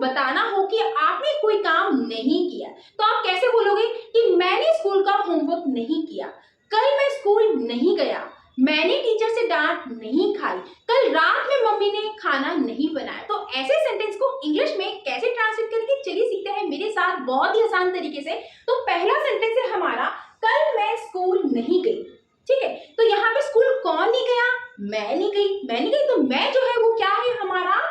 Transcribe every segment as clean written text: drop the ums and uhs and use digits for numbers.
बताना हो कि आपने कोई काम नहीं किया, तो आप कैसे बोलोगे कि मैंने स्कूल का होमवर्क नहीं किया, कल मैं स्कूल नहीं गया, मैंने टीचर से डांट नहीं खाई, कल रात में मम्मी ने खाना नहीं बनाया। तो ऐसे सेंटेंस को इंग्लिश में कैसे ट्रांसलेट करेंगे, चलिए सीखते हैं मेरे साथ बहुत ही आसान तरीके से। तो पहला सेंटेंस है हमारा, कल मैं स्कूल नहीं गई। ठीक है, तो यहाँ पे स्कूल कौन नहीं गया, मैं नहीं गई, मैं नहीं गई। तो मैं जो है वो क्या है, हमारा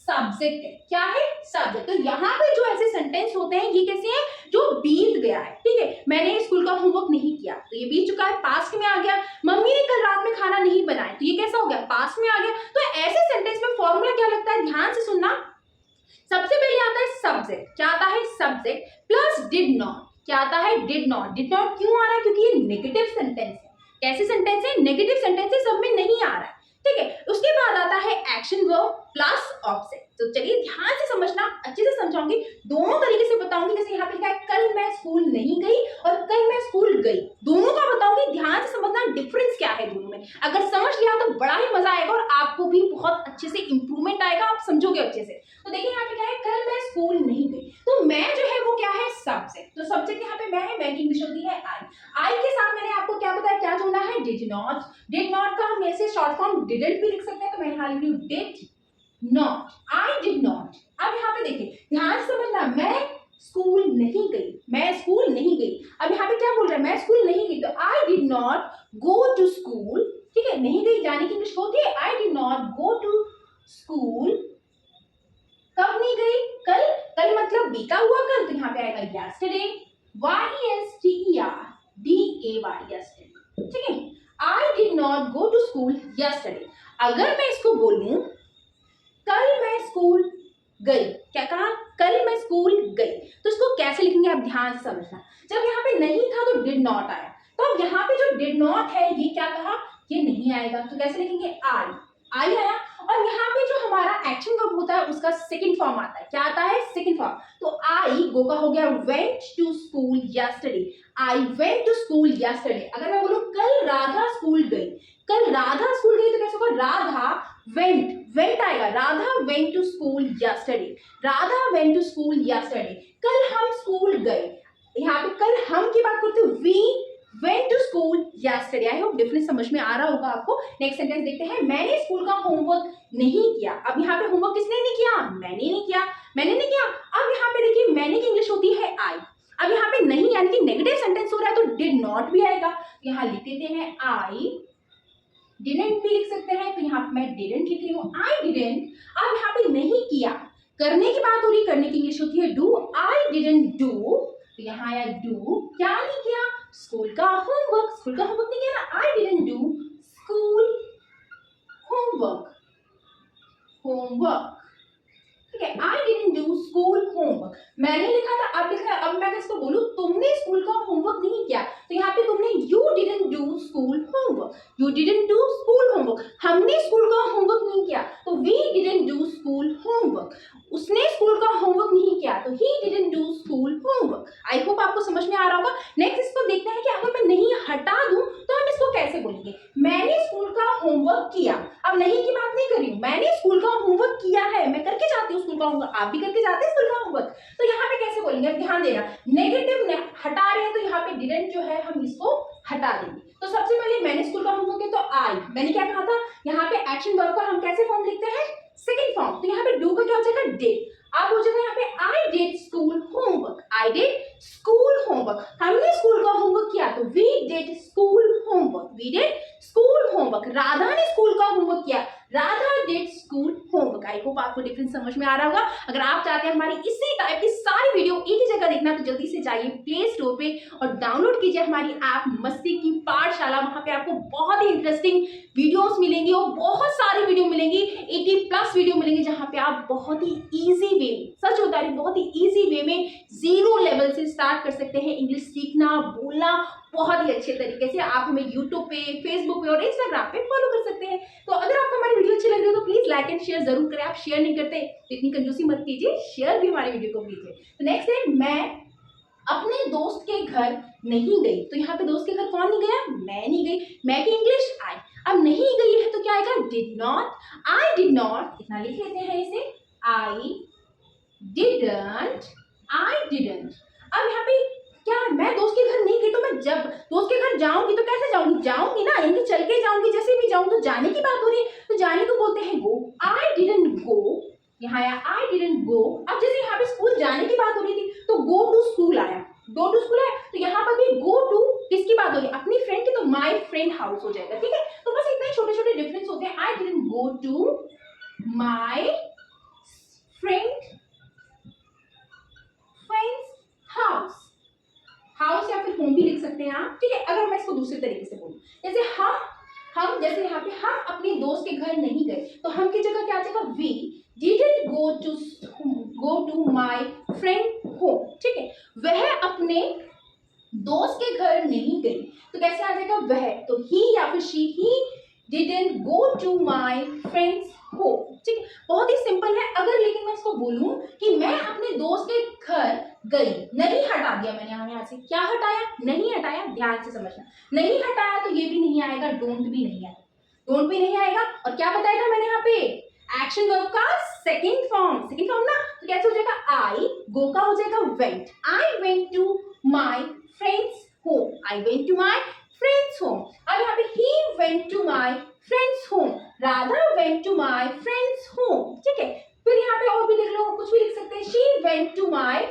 सब्जेक्ट है। क्या है, सब्जेक्ट। तो यहाँ पे जो ऐसे सेंटेंस होते हैं ये कैसे हैं, जो बीत गया है। ठीक है, मैंने स्कूल का होमवर्क नहीं किया, तो ये बीत चुका है, पास्ट में आ गया। मम्मी ने कल रात में खाना नहीं बनाया, तो ये कैसा हो गया, पास्ट में आ गया। तो ऐसे सेंटेंस में फॉर्मूला क्या लगता है, ध्यान से सुनना। सबसे पहले आता है सब्जेक्ट, क्या आता है, सब्जेक्ट प्लस डिड नॉट। क्या आता है, डिड नॉट। डिड नॉट क्यों आ रहा है, क्योंकि ये नेगेटिव सेंटेंस है। कैसे सेंटेंस है, नेगेटिव सेंटेंस है, सब में नहीं आ रहा है। ठीक है, उसके बाद आता है एक्शन वर्ब प्लस ऑब्जेक्ट। तो चलिए ध्यान से समझना, अच्छे से समझाऊंगी, दोनों तरीके से बताऊंगी। जैसे यहाँ पे लिखा है कल मैं स्कूल नहीं गई और कल मैं स्कूल गई, दोनों का बताऊंगी। ध्यान से समझना डिफरेंस क्या है दोनों में। अगर समझ लिया तो बड़ा ही मजा आएगा और आपको भी बहुत अच्छे से इंप्रूवमेंट आएगा, आप समझोगे अच्छे से। तो देखिए यहाँ पे क्या है, कल मैं स्कूल नहीं गई, तो मैं जो है वो क्या है, सब्जेक्ट। तो सब्जेक्ट यहाँ पे मैं है, मैं की इंग्लिश होती है आई। आई के साथ मैंने आपको क्या बताया, क्या जोड़ना है, डिड नॉट। डिड नॉट का हम ऐसे शॉर्ट फॉर्म डिडंट भी लिख सकते हैं, तो मैं यहाँ लिख रही हूँ did not, I did not. अब यहाँ पे देखिए, ध्यान से समझना, मैं स्कूल नहीं गई, मैं स्कूल नहीं गई। अब यहाँ पे क्या बोल रहा है, मैं स्कूल नहीं गई, तो I did not go to school. ठीक है, नहीं गई जाने की इंग्लिश होती है, I did not go to school. कब नहीं गई, कल। कल मतलब बीता हुआ कल, तो यहाँ पे आएगा yesterday, yesterday, yesterday। ठीक है, I did not go to school yesterday। अगर मैं इसको बोलूं कल मैं स्कूल गई, क्या कहा, कल मैं स्कूल गई, तो इसको कैसे लिखेंगे आप ध्यान से समझना। जब यहाँ पे नहीं था तो डिड नॉट आया, तो अब यहाँ पे जो डिड नॉट है ये क्या कहा, ये नहीं आएगा, तो कैसे लिखेंगे, आई। आई आया, और यहाँ पे जो हमारा एक्शन वर्ब होता है उसका सेकंड फॉर्म आता है। क्या आता है, सेकंड फॉर्म। तो आई गो का हो गया went to school yesterday। I went to school yesterday। अगर मैं बोलूं कल राधा स्कूल गई, कल राधा स्कूल गई, तो कैसे होगा, राधा वेंट, वेंट आएगा, Radha went to school yesterday। Radha went to school yesterday। कल हम स्कूल गए, यहाँ पे कल हम की बात करते हैं, we went to school yesterday। I hope difference समझ में आ रहा होगा आपको। नेक्स्ट सेंटेंस देखते हैं, मैंने स्कूल का होमवर्क नहीं किया। अब यहाँ पे होमवर्क किसने नहीं किया, मैंने नहीं किया, मैंने नहीं किया। अब यहाँ पे देखिए, मैंने की इंग्लिश होती है आई। अब यहाँ पे नहीं यानी कि नेगेटिव सेंटेंस हो रहा है, तो डिड नॉट भी आएगा। यहाँ लिख देते हैं आई डिडंट भी लिख सकते हैं, तो यहाँ पे मैं डिडंट लिख रही हूँ, आई डिडंट। अब यहाँ पे नहीं किया, करने की बात हो रही, करने की इंग्लिश होती है डू, आई डिडंट डू, तो यहाँ आया डू, क्या नहीं किया, स्कूल का होमवर्क। स्कूल का होमवर्क नहीं किया ना, I didn't do school homework, homework. ठीक है, I didn't do school homework, मैंने लिखा था, अब लिखा है। अब मैं इसको बोलूं तुमने स्कूल का होमवर्क नहीं किया, तो यहाँ पे तुमने you didn't do school homework, you didn't do school homework. हमने स्कूल का होमवर्क नहीं किया, तो we didn't do school homework. उसने स्कूल का होमवर्क नहीं किया, तो he didn't do school homework. I hope आपको समझ में आ रहा होगा। नेक्स्ट इसको देखते हैं कि अगर मैं नहीं हटा दूं तो हम इसको कैसे बोलेंगे, मैंने स्कूल का होमवर्क किया। अब नहीं की बात नहीं कर रही हूं, मैंने स्कूल का होमवर्क किया है, मैं करके जाती हूँ स्कूल का होमवर्क, आप भी करके जाते हैं स्कूल का होमवर्क। तो यहाँ पे कैसे बोलेंगे, ध्यान देना, नेगेटिव हटा रहे हैं, तो यहाँ पे डिडंट जो है हम इसको हटा देंगे। तो सबसे पहले मैंने स्कूल का होमवर्क किया, तो आई, मैंने क्या कहा था, यहाँ पे एक्शन वर्ब का हम कैसे फॉर्म लिखते हैं, सेकंड फॉर्म। तो यहाँ पे डू का क्या हो जाएगा, डिड। अब हो जाएगा यहाँ पे I did school homework, I did school homework. हमने स्कूल का होमवर्क किया, तो we did school homework, we did school homework. Radha ने स्कूल का होमवर्क किया, Radha did school homework. I hope आपको डिफरेंस समझ में आ रहा होगा। अगर आप चाहते हैं हमारी इसी टाइप की सारी वीडियो एक ही जगह देखना, तो जल्दी से जाइए प्ले स्टोर पे और डाउनलोड कीजिए हमारी ऐप मस्ती की पाठशाला। वहां पे आपको बहुत ही इंटरेस्टिंग वीडियोस मिलेंगी और बहुत सारी वीडियो मिलेंगी, 80+ वीडियो मिलेंगे, जहां पे आप बहुत ही इजी वे में, सच बता रही हूं, बहुत ही इजी वे में 0 लेवल से स्टार्ट कर सकते हैं इंग्लिश सीखना, बोलना बहुत ही अच्छे तरीके से। आप हमें यूट्यूब पे, फेसबुक पे और इंस्टाग्राम पे फॉलो कर सकते हैं। तो अगर आपको हमारी वीडियो अच्छी लग रही है तो प्लीज लाइक एंड शेयर जरूर करें। आप शेयर नहीं करते तो इतनी कंजूसी मत कीजिए, शेयर भी हमारी वीडियो को कीजिए। तो नेक्स्ट है, मैं अपने दोस्त के घर नहीं गई। तो यहाँ पे दोस्त के घर कौन नहीं गया, मैं नहीं गई, मैं की इंग्लिश आई। अब नहीं गई है तो क्या आएगा, did not, I did not, इतना लिख लेते हैं इसे, आई didn't, I didn't. अब यहाँ पे क्या, मैं दोस्त के घर नहीं गई तो मैं जब दोस्त के घर जाऊंगी तो कैसे जाऊंगी, जाऊंगी ना, यानी चल के जाऊंगी, जैसे भी जाऊं, तो जाने की बात हो रही है, तो जाने को बोलते हैं go. I didn't go. यहाँ आया I didn't go. अब जैसे यहाँ पे स्कूल जाने की बात हो रही थी तो go to school आया, go to school आया, तो यहाँ पर भी go to किसकी बात हो रही है, अपनी फ्रेंड की, तो my friend house हो जाएगा, ठीक है। तो बस इतने छोटे छोटे डिफरेंस होते हैं। I didn't go to my friend's house, house या फिर होम भी लिख सकते हैं आप, ठीक है। अगर मैं इसको दूसरे तरीके से बोलूं, जैसे हम जैसे यहाँ पे हम अपने दोस्त के घर नहीं गए, तो हम की जगह क्या आ जाएगा, we didn't go to my friend home, ठीक है। वह अपने दोस्त के घर नहीं गई, तो कैसे आ जाएगा वह, तो he या फिर she, he didn't go to my friend's home, ठीक है। बहुत ही सिंपल है। अगर लेकिन मैं इसको बोलूं कि मैं अपने दोस्त के घर गई, नहीं हटा दिया मैंने यहाँ से, क्या हटाया, नहीं हटाया, ध्यान से समझना, नहीं हटाया तो ये भी नहीं आएगा, डोंट भी नहीं आएगा, डोंट भी नहीं आएगा। और क्या बताया था मैंने यहाँ पे, एक्शन वर्ब का सेकंड फॉर्म ना, तो कैसे हो जाएगा, आई, गो का हो जाएगा went, I went to my friends home, I went to my friends home. अब यहाँ पे he went to my friends home, Radha went to my friends home, ठीक है। फिर यहाँ पे और भी लिख लो, कुछ भी लिख सकते हैं, she went to my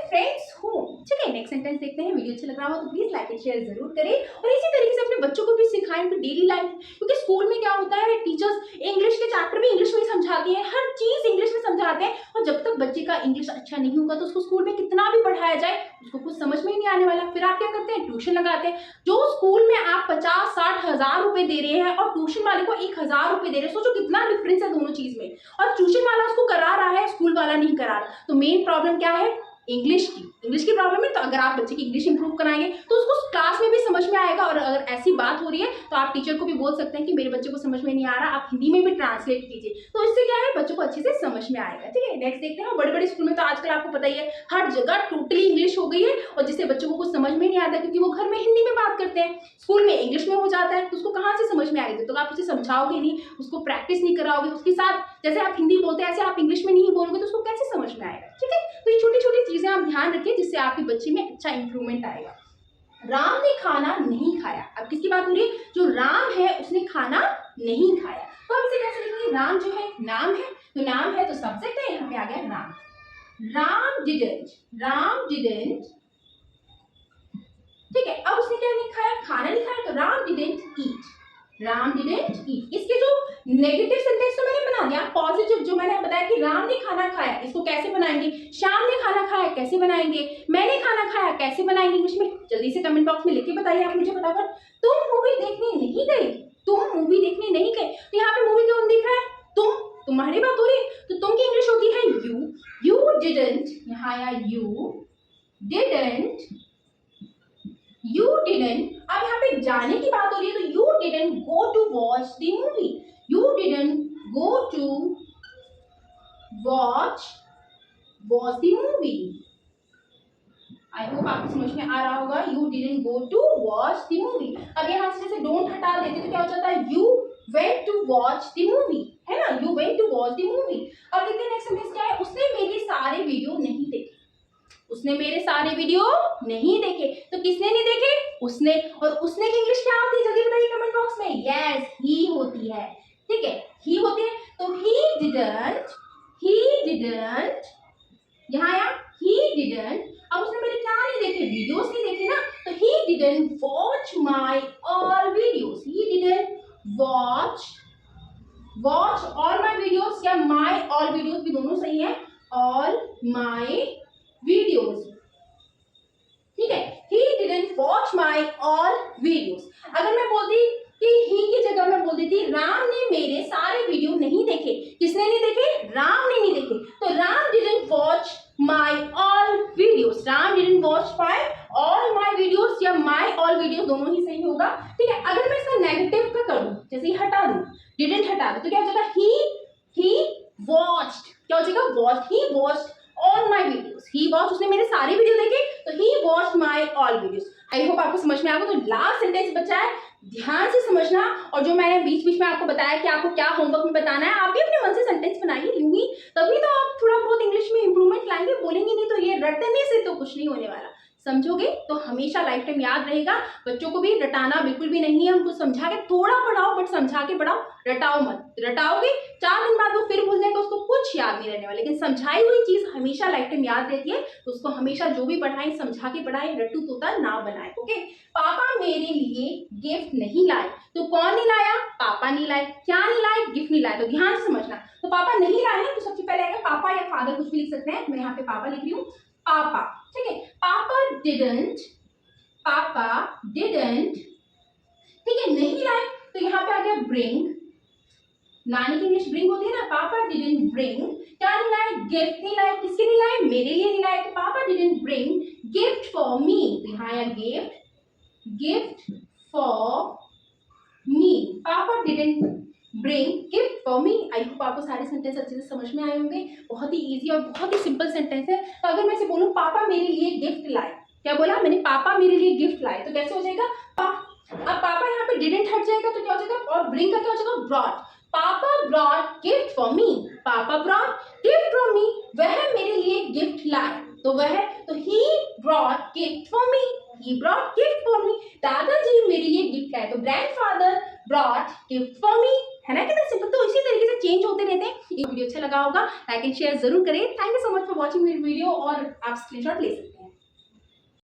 friends home, ठीक है। नेक्स्ट सेंटेंस देखते हैं। वीडियो अच्छा लग रहा हो तो प्लीज लाइक एंड शेयर जरूर करें, और इसी तरीके से अपने बच्चों को भी सिखाएं उनकी डेली लाइफ, क्योंकि स्कूल में क्या होता है, टीचर्स इंग्लिश के चैप्टर भी इंग्लिश में ही समझाती हैं, हर चीज इंग्लिश में समझाते हैं, और जब तक बच्चे का इंग्लिश अच्छा नहीं होगा तो उसको स्कूल में कितना भी पढ़ाया जाए उसको कुछ समझ में ही नहीं आने वाला। फिर आप क्या करते हैं, ट्यूशन लगाते हैं। जो स्कूल में आप 50-60 हजार रुपए दे रहे हैं और ट्यूशन वाले को 1000 रुपए दे रहे हैं, सोचो कितना डिफरेंस है दोनों चीज में। और ट्यूशन वाला उसको करा रहा है, स्कूल वाला नहीं करा रहा, तो मेन प्रॉब्लम क्या है, इंग्लिश की प्रॉब्लम है। तो अगर आप बच्चे की इंग्लिश इंप्रूव कराएंगे तो उसको क्लास में भी समझ में आएगा, और अगर ऐसी बात हो रही है तो आप टीचर को भी बोल सकते हैं कि मेरे बच्चे को समझ में नहीं आ रहा, आप हिंदी में भी ट्रांसलेट कीजिए, तो इससे क्या है, बच्चों को अच्छे से समझ में आएगा, ठीक है। नेक्स्ट देखते हैं। बड़े बड़े स्कूल में तो आजकल आपको पता ही है, हर जगह टोटली इंग्लिश हो गई है, और जिससे बच्चों को कुछ समझ में नहीं आता, क्योंकि वो घर में हिंदी में बात करते हैं, स्कूल में इंग्लिश में हो जाता है, तो उसको कहाँ से समझ में आएगी, तो आप उसे समझाओगे नहीं, उसको प्रैक्टिस नहीं कराओगे, उसके साथ जैसे आप हिंदी बोलते हैं ऐसे आप इंग्लिश में नहीं बोलोगे, तो उसको कैसे समझ में आएगा, ठीक है। तो ये छोटी छोटी चीजें आप ध्यान रखिए, जिससे आपके बच्चे में अच्छा इंप्रूवमेंट आएगा। राम ने खाना नहीं खाया, अब किसकी बात हो रही है, जो राम है उसने खाना नहीं खाया, तो अब इसे कैसे लिखेंगे, राम जो है नाम है, तो नाम है तो सब्जेक्ट है, यहाँ पे आ गया राम, राम डिडंट, ठीक है। अब उसने क्या नहीं खाया, खाना नहीं खाया, तो राम डिडंट ईट। इसके जो नेगेटिव सेंटेंस तो मैंने बना दिया, पॉजिटिव जो मैंने बताया कि राम ने खाना खाया, इसको कैसे बनाएंगे, श्याम ने खाना खाया कैसे बनाएंगे, मैंने खाना खाया कैसे बनाएंगे इंग्लिश में, जल्दी से कमेंट बॉक्स में लिख के बताइए आप मुझे फटाफट। तुम मूवी देखने नहीं गए, तो यहाँ पे मूवी कौन देख रहा है, तुम्हारी बात हो रही है, तो तुम की इंग्लिश होती है यू डिडंट, यहाँ आया यू डिडंट। अब यहाँ पे जाने की बात हो रही है, तो you didn't go to watch the movie, you didn't go to watch the movie. I hope आपको समझ में आ रहा होगा, you didn't go to watch the movie. अब यहाँ से जैसे डोंट हटा देते तो क्या हो जाता है, you went to watch the movie, है ना, you went to watch the movie. अब देखते हैं नेक्स्ट सेंटेंस क्या है, उसने मेरे सारे वीडियो नहीं देखे, तो किसने नहीं देखे, उसने। और उसने की इंग्लिश क्या होती है, जल्दी बताइए कमेंट बॉक्स में, यस ही होती है, ठीक है, ही होती है। तो ही डिडंट, यहाँ आया ही डिडंट। अब उसने मेरे क्या नहीं देखे, वीडियोस नहीं देखे ना, तो he didn't watch my all videos, he didn't watch all my videos, या माई ऑल वीडियोस भी दोनों सही है, ऑल माई वीडियोस, ठीक है। He didn't watch my all videos. अगर मैं बोलती कि ही की जगह मैं बोल देती राम ने मेरे सारे वीडियो नहीं देखे, किसने नहीं देखे, राम ने नहीं देखे, तो Ram didn't watch my all videos, Ram didn't watch my all my videos, या माई ऑल वीडियोस दोनों ही सही होगा, ठीक है। अगर मैं इसका नेगेटिव का कर दूं, जैसे ही हटा दूं, डिडंट हटा दूं, तो क्या हो जाएगा, ही वॉच्ड, क्या हो जाएगा, watch, he watched all my videos, he watch, उसने मेरे सारे वीडियो देखे, तो he watched my all videos. I hope आपको समझ में आएगा। तो लास्ट सेंटेंस बचा है, ध्यान से समझना, और जो मैंने बीच बीच में आपको बताया कि आपको क्या होमवर्क में बताना है, आप भी अपने मन से सेंटेंस बनाइए, यूं ही तभी तो आप थोड़ा बहुत इंग्लिश में समझोगे तो हमेशा लाइफ टाइम याद रहेगा। बच्चों को भी रटाना बिल्कुल भी नहीं है, उनको समझा के थोड़ा पढ़ाओ, बट समझा के पढ़ाओ, रटाओ मत। रटाओगे 4 दिन बाद वो फिर भूल जाएगा, उसको कुछ याद नहीं रहने वाला। लेकिन समझाई हुई चीज हमेशा लाइफ टाइम याद रहती है, तो उसको हमेशा जो भी पढ़ाएं समझा के पढ़ाएं, रट्टू तोता ना बनाए। ओके, पापा मेरे लिए गिफ्ट नहीं लाए, तो कौन नहीं लाया? पापा नहीं लाए। क्या नहीं लाए? गिफ्ट नहीं लाए। तो ध्यान से समझना, तो पापा नहीं लाए हैं तो सबसे पहले आएगा पापा या फादर, कुछ भी लिख सकते हैं। मैं यहाँ पे पापा लिख रही हूँ, पापा। ठीक है, पापा डिडंट, ठीक है, नहीं लाए तो यहाँ पे आ गया ब्रिंग। लाने की इंग्लिश ब्रिंग होती है ना। पापा डिडंट ब्रिंग, क्या नहीं लाए? गिफ्ट नहीं लाए। किसके नहीं लाए? मेरे लिए नहीं लाए। तो पापा didn't bring gift for me, तो यहाँ आया गिफ्ट फॉर मी। पापा didn't bring gift for me. I hope आपको सारे सेंटेंस अच्छे से समझ में आए होंगे। बहुत ही इजी और बहुत ही सिंपल सेंटेंस है। तो अगर मैं इसे बोलूं पापा मेरे लिए गिफ्ट लाए, क्या बोला मैंने? पापा मेरे लिए गिफ्ट लाए, तो कैसे हो जाएगा? अब पापा यहाँ पे डिडंट हट जाएगा तो क्या हो जाएगा? और ब्रिंग का क्या हो जाएगा? ब्रॉट। पापा ब्रॉट गिफ्ट फॉर मी, पापा ब्रॉट गिफ्ट फॉर मी, वह मेरे लिए गिफ्ट लाए, तो वह, तो he brought gift for me, he brought gift for me। दादाजी मेरे लिए गिफ्ट लाए, तो grandfather brought gift for me। है ना कितना सिंपल। तो इसी तरीके से चेंज होते रहते हैं। ये वीडियो अच्छा लगा होगा, लाइक एंड शेयर जरूर करें। Thank you so much for watching मेरी वीडियो, और आप स्क्रीनशॉट ले सकते हैं।